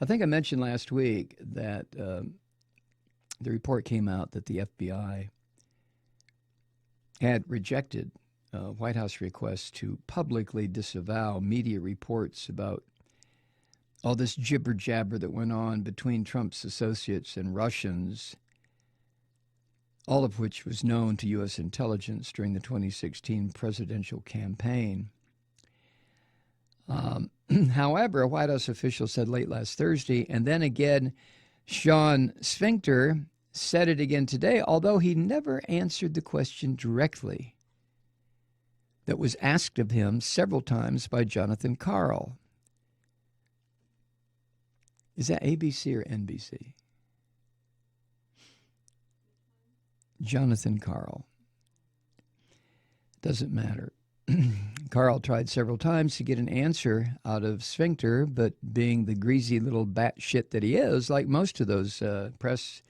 I think I mentioned last week that the report came out that the FBI had rejected White House requests to publicly disavow media reports about all this jibber jabber that went on between Trump's associates and Russians, all of which was known to U.S. intelligence during the 2016 presidential campaign. However, a White House official said late last Thursday, and then again, Sean Sphincter said it again today, although he never answered the question directly that was asked of him several times by Jonathan Karl. Is that ABC or NBC? Jonathan Karl. Doesn't matter. Karl tried several times to get an answer out of Sphincter, but being the greasy little batshit that he is, like most of those press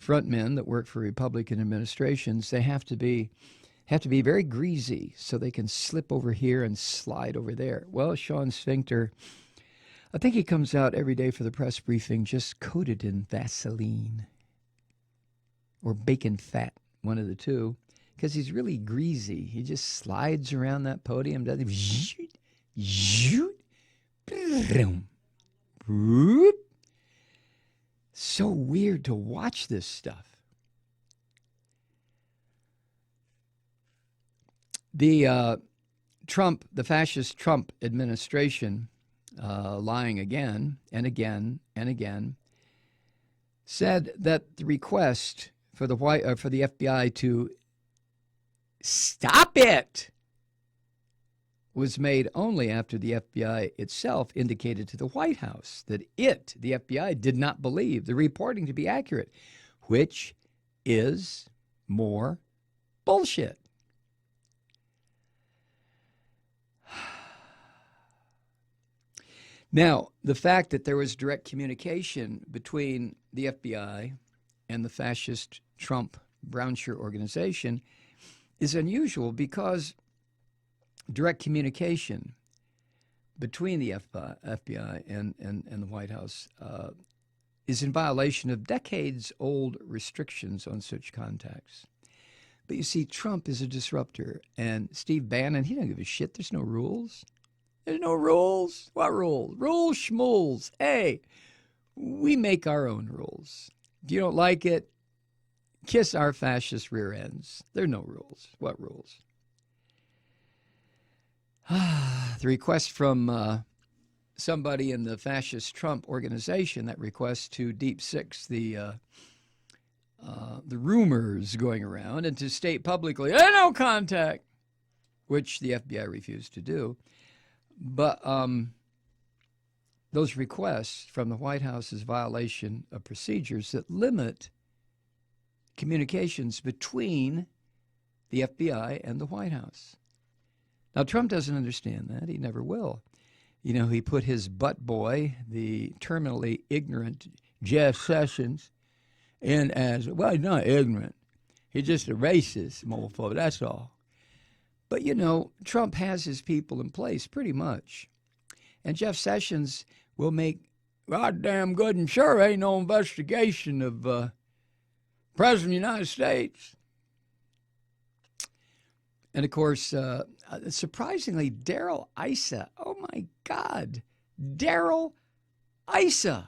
frontmen that work for Republican administrations, they have to be very greasy so they can slip over here and slide over there. Well, Sean Sphincter, I think he comes out every day for the press briefing just coated in Vaseline or bacon fat, one of the two, because he's really greasy. He just slides around that podium, doesn't he? So weird to watch this stuff. The fascist Trump administration, lying again and again and again, said that the request for the FBI to stop it was made only after the FBI itself indicated to the White House that the FBI, did not believe the reporting to be accurate, which is more bullshit. Now, the fact that there was direct communication between the FBI and the fascist Trump Brownshire organization is unusual because direct communication between the FBI and the White House is in violation of decades-old restrictions on such contacts. But you see, Trump is a disruptor, and Steve Bannon, he don't give a shit. There's no rules. There's no rules. What rules? Rules, schmools. Hey, we make our own rules. If you don't like it, kiss our fascist rear ends. There are no rules. What rules? The request from somebody in the fascist Trump organization, that request to deep six the rumors going around and to state publicly, no contact, which the FBI refused to do. But those requests from the White House is violation of procedures that limit communications between the FBI and the White House. Now, Trump doesn't understand that. He never will. You know, he put his butt boy, the terminally ignorant Jeff Sessions, in as, well, he's not ignorant. He's just a racist motherfucker, that's all. But, you know, Trump has his people in place pretty much. And Jeff Sessions will make goddamn good and sure ain't no investigation of President of the United States. And, of course, surprisingly, Darrell Issa. Oh, my God. Darrell Issa.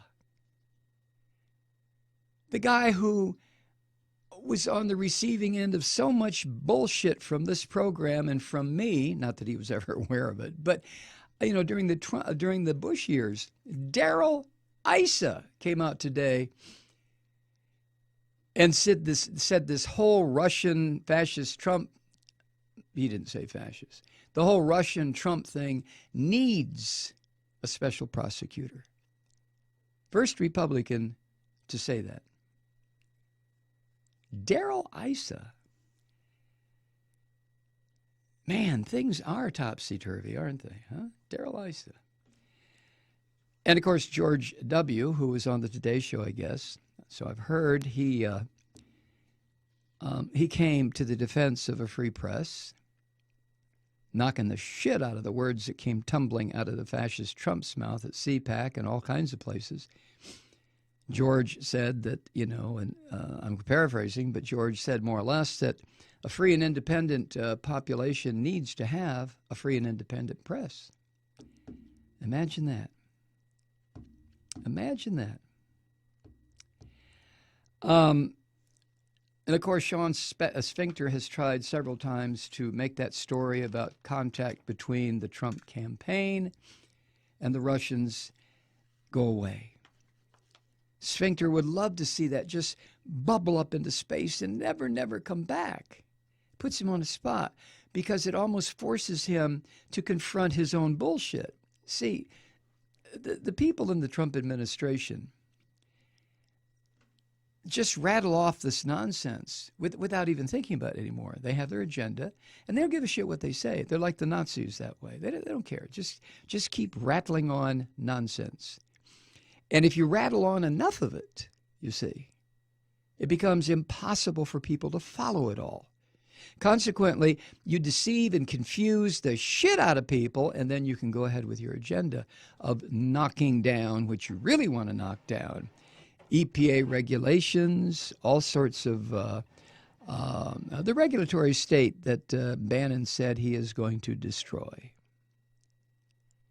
The guy who was on the receiving end of so much bullshit from this program and from me, not that he was ever aware of it, but, you know, during the Bush years, Darrell Issa came out today and said this whole Russian fascist Trump, he didn't say fascist, the whole Russian Trump thing needs a special prosecutor. First Republican to say that. Darrell Issa. Man, things are topsy-turvy, aren't they? Huh? Darrell Issa. And, of course, George W., who was on the Today Show, I guess, so I've heard, he came to the defense of a free press, knocking the shit out of the words that came tumbling out of the fascist Trump's mouth at CPAC and all kinds of places. George said that, and I'm paraphrasing, but George said more or less that a free and independent population needs to have a free and independent press. Imagine that. Imagine that. And of course, Sean Sphincter has tried several times to make that story about contact between the Trump campaign and the Russians go away. Sphincter would love to see that just bubble up into space and never come back. Puts him on the spot because it almost forces him to confront his own bullshit. See, the people in the Trump administration just rattle off this nonsense without even thinking about it anymore. They have their agenda, and they don't give a shit what they say. They're like the Nazis that way. They don't care. Just keep rattling on nonsense. And if you rattle on enough of it, you see, it becomes impossible for people to follow it all. Consequently, you deceive and confuse the shit out of people, and then you can go ahead with your agenda of knocking down what you really want to knock down. EPA regulations, all sorts of the regulatory state that Bannon said he is going to destroy.